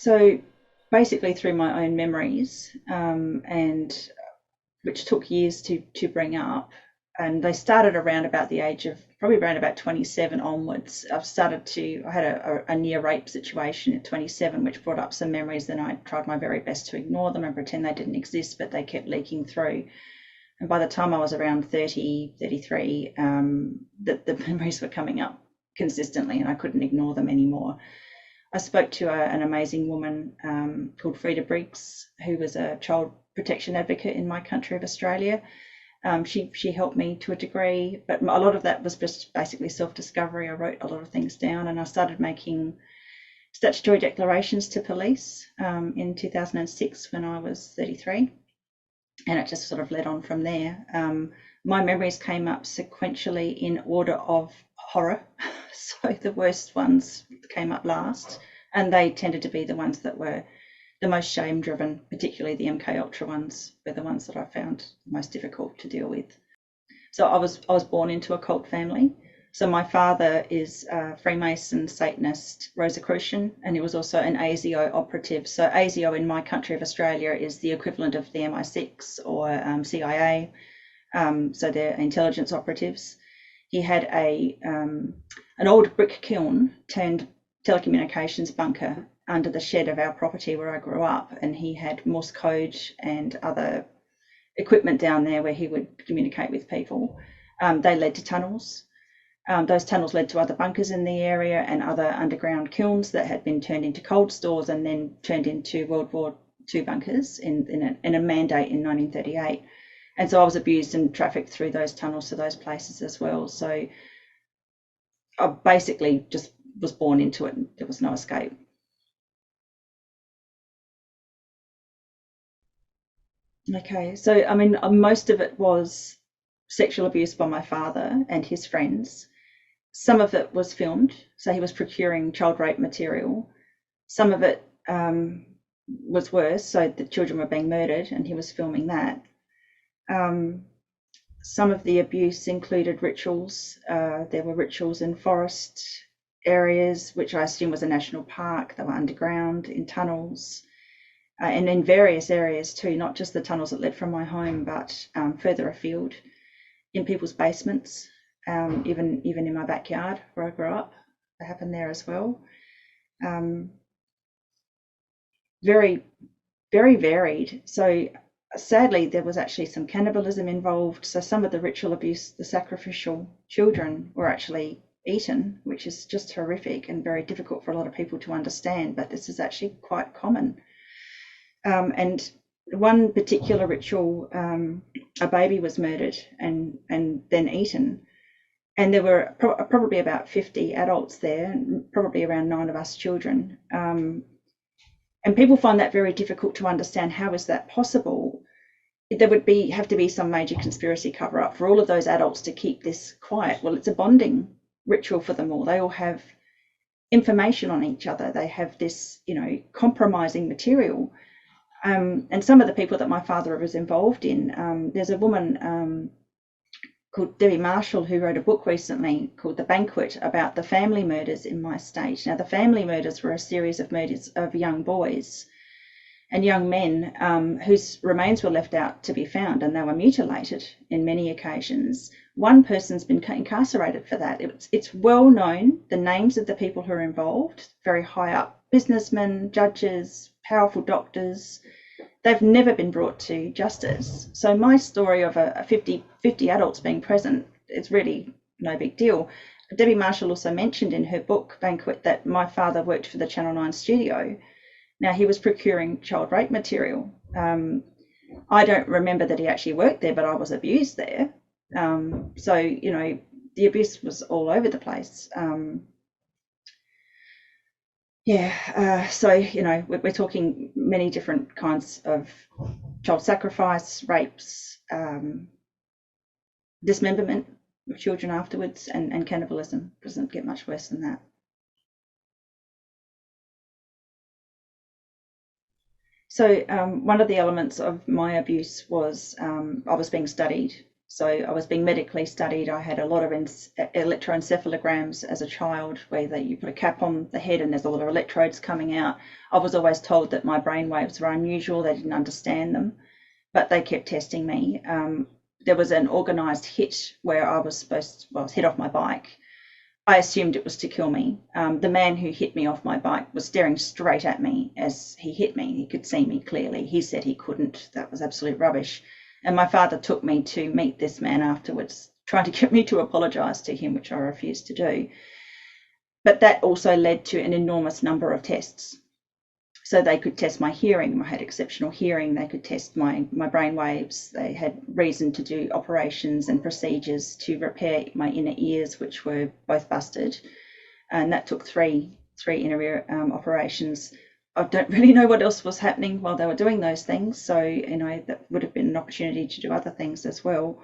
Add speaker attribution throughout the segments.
Speaker 1: So basically through my own memories, and which took years to bring up, and they started around about the age of probably around about 27 onwards. I had a near rape situation at 27, which brought up some memories. Then I tried my very best to ignore them and pretend they didn't exist, but they kept leaking through. And by the time I was around 30, 33, the memories were coming up consistently and I couldn't ignore them anymore. I spoke to an amazing woman called Frida Briggs, who was a child protection advocate in my country of Australia. She helped me to a degree, but a lot of that was just basically self-discovery. I wrote a lot of things down and I started making statutory declarations to police in 2006 when I was 33. And it just sort of led on from there. My memories came up sequentially in order of horror. So the worst ones came up last, and they tended to be the ones that were the most shame driven, particularly the MK Ultra ones were the ones that I found most difficult to deal with. So I was born into a cult family. So my father is a Freemason, Satanist, Rosicrucian, and he was also an ASIO operative. So ASIO in my country of Australia is the equivalent of the MI6 or CIA. So they're intelligence operatives. He had an old brick kiln turned telecommunications bunker under the shed of our property where I grew up, and he had Morse code and other equipment down there where he would communicate with people. They led to tunnels. Those tunnels led to other bunkers in the area and other underground kilns that had been turned into cold stores and then turned into World War II bunkers in a mandate in 1938. And so I was abused and trafficked through those tunnels to those places as well. So I basically just was born into it and there was no escape. Okay, so I mean, most of it was sexual abuse by my father and his friends. Some of it was filmed, so he was procuring child rape material. Some of it was worse, so the children were being murdered and he was filming that. Um, some of the abuse included rituals. There were rituals in forest areas, which I assume was a national park. They were underground, in tunnels, and in various areas too, not just the tunnels that led from my home, but further afield, in people's basements, even in my backyard where I grew up. It happened there as well. Um, very, very varied. So sadly, there was actually some cannibalism involved. So some of the ritual abuse, the sacrificial children were actually eaten, which is just horrific and very difficult for a lot of people to understand, but this is actually quite common. And one particular ritual, a baby was murdered and then eaten. And there were probably about 50 adults there, and probably around 9 of us children. And people find that very difficult to understand. How is that possible? There would have to be some major conspiracy cover up for all of those adults to keep this quiet. Well, it's a bonding ritual for them all. They all have information on each other. They have this, compromising material. And some of the people that my father was involved in, there's a woman called Debbie Marshall who wrote a book recently called The Banquet about the family murders in my state. Now, the family murders were a series of murders of young boys and young men whose remains were left out to be found, and they were mutilated in many occasions. One person's been incarcerated for that. It's well known, the names of the people who are involved, very high up businessmen, judges, powerful doctors. They've never been brought to justice. So my story of a 50 adults being present is really no big deal. Debbie Marshall also mentioned in her book, Banquet, that my father worked for the Channel 9 studio. Now, he was procuring child rape material. I don't remember that he actually worked there, but I was abused there. So, the abuse was all over the place. So, we're talking many different kinds of child sacrifice, rapes, dismemberment of children afterwards, and cannibalism. Doesn't get much worse than that. So one of the elements of my abuse was I was being studied So I was being medically studied. I had a lot of electroencephalograms as a child, where you put a cap on the head and there's a lot of electrodes coming out. I was always told that my brain waves were unusual. They didn't understand them, but they kept testing me. There was an organised hit where I was hit off my bike. I assumed it was to kill me. The man who hit me off my bike was staring straight at me as he hit me. He could see me clearly. He said he couldn't. That was absolute rubbish. And my father took me to meet this man afterwards, trying to get me to apologise to him, which I refused to do. But that also led to an enormous number of tests. So they could test my hearing. I had exceptional hearing. They could test my brain waves. They had reason to do operations and procedures to repair my inner ears, which were both busted. And that took three inner ear operations. I don't really know what else was happening while they were doing those things. So, that would have been an opportunity to do other things as well.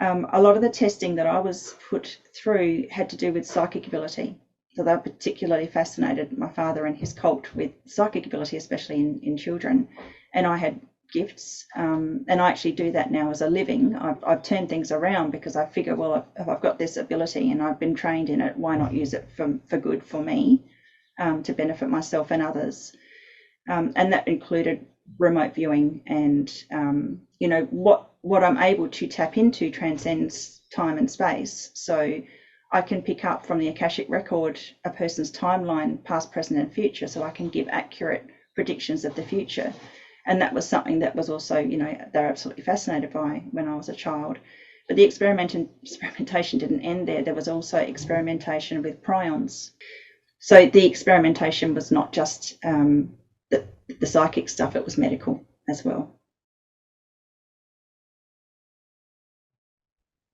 Speaker 1: A lot of the testing that I was put through had to do with psychic ability. So they were particularly fascinated, my father and his cult, with psychic ability, especially in children. And I had gifts, and I actually do that now as a living. I've turned things around because I figure, well, if I've got this ability and I've been trained in it, why not use it for good for me, to benefit myself and others? And that included remote viewing, and what I'm able to tap into transcends time and space. So I can pick up from the Akashic record a person's timeline, past, present, and future, so I can give accurate predictions of the future. And that was something that was also, they're absolutely fascinated by when I was a child. But the experimentation didn't end there. There was also experimentation with prions. So the experimentation was not just the psychic stuff, it was medical as well.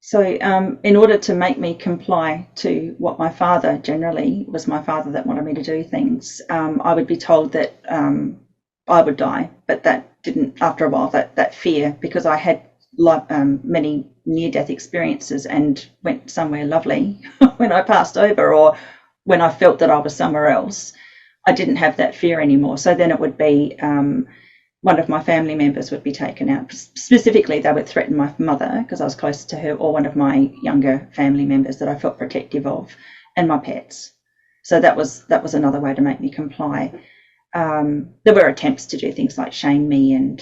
Speaker 1: So in order to make me comply to what my father, generally was my father that wanted me to do things, I would be told that I would die. But that didn't, after a while, that fear, because I had many near-death experiences and went somewhere lovely when I passed over, or when I felt that I was somewhere else, I didn't have that fear anymore. So then it would be one of my family members would be taken out. Specifically, they would threaten my mother because I was close to her, or one of my younger family members that I felt protective of, and my pets. So that was another way to make me comply. There were attempts to do things like shame me and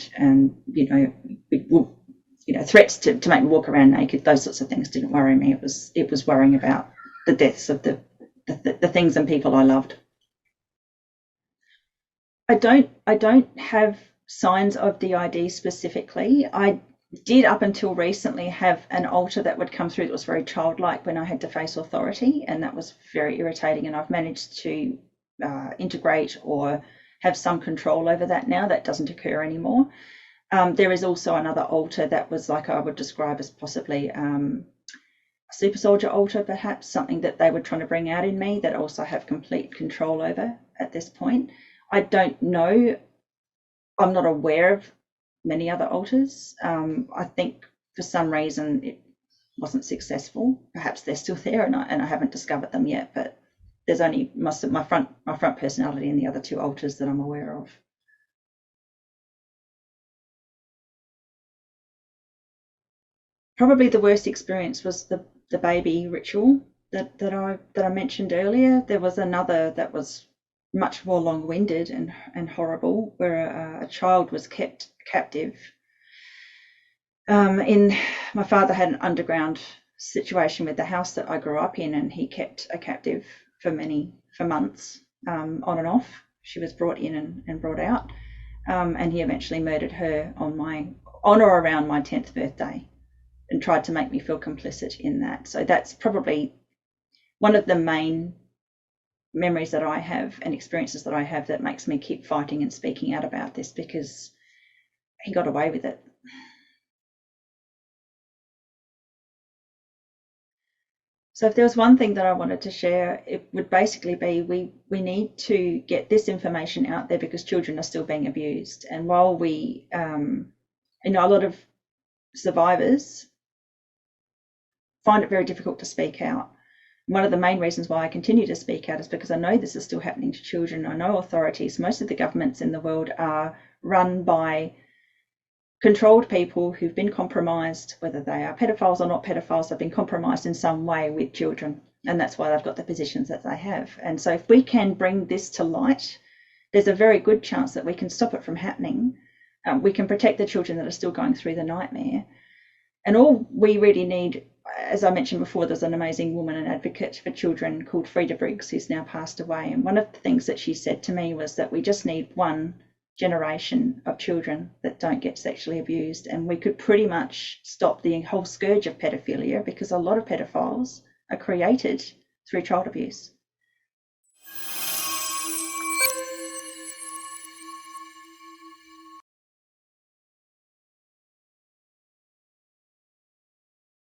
Speaker 1: threats to make me walk around naked. Those sorts of things didn't worry me. It was worrying about the deaths of the things and people I loved. I don't have signs of DID specifically. I did, up until recently, have an alter that would come through that was very childlike when I had to face authority, and that was very irritating. And I've managed to integrate or have some control over that now. That doesn't occur anymore. There is also another alter that was like, I would describe as possibly a super soldier alter, perhaps, something that they were trying to bring out in me that I also have complete control over at this point. I don't know. I'm not aware of many other alters. I think for some reason it wasn't successful. Perhaps they're still there, and I haven't discovered them yet. But there's only my front personality and the other two alters that I'm aware of. Probably the worst experience was the baby ritual that I mentioned earlier. There was another that was much more long-winded and horrible, where a child was kept captive. My father had an underground situation with the house that I grew up in, and he kept a captive for months, on and off. She was brought in and brought out, and he eventually murdered her on or around my 10th birthday, and tried to make me feel complicit in that. So that's probably one of the main memories that I have and experiences that I have that makes me keep fighting and speaking out about this, because he got away with it. So if there was one thing that I wanted to share, it would basically be we need to get this information out there, because children are still being abused. And while we, a lot of survivors find it very difficult to speak out. One of the main reasons why I continue to speak out is because I know this is still happening to children. I know authorities, most of the governments in the world are run by controlled people who've been compromised, whether they are pedophiles or not pedophiles, have been compromised in some way with children. And that's why they've got the positions that they have. And so if we can bring this to light, there's a very good chance that we can stop it from happening. We can protect the children that are still going through the nightmare. And all we really need, as I mentioned before, there's an amazing woman, an advocate for children called Frida Briggs, who's now passed away. And one of the things that she said to me was that we just need one generation of children that don't get sexually abused, and we could pretty much stop the whole scourge of pedophilia, because a lot of pedophiles are created through child abuse.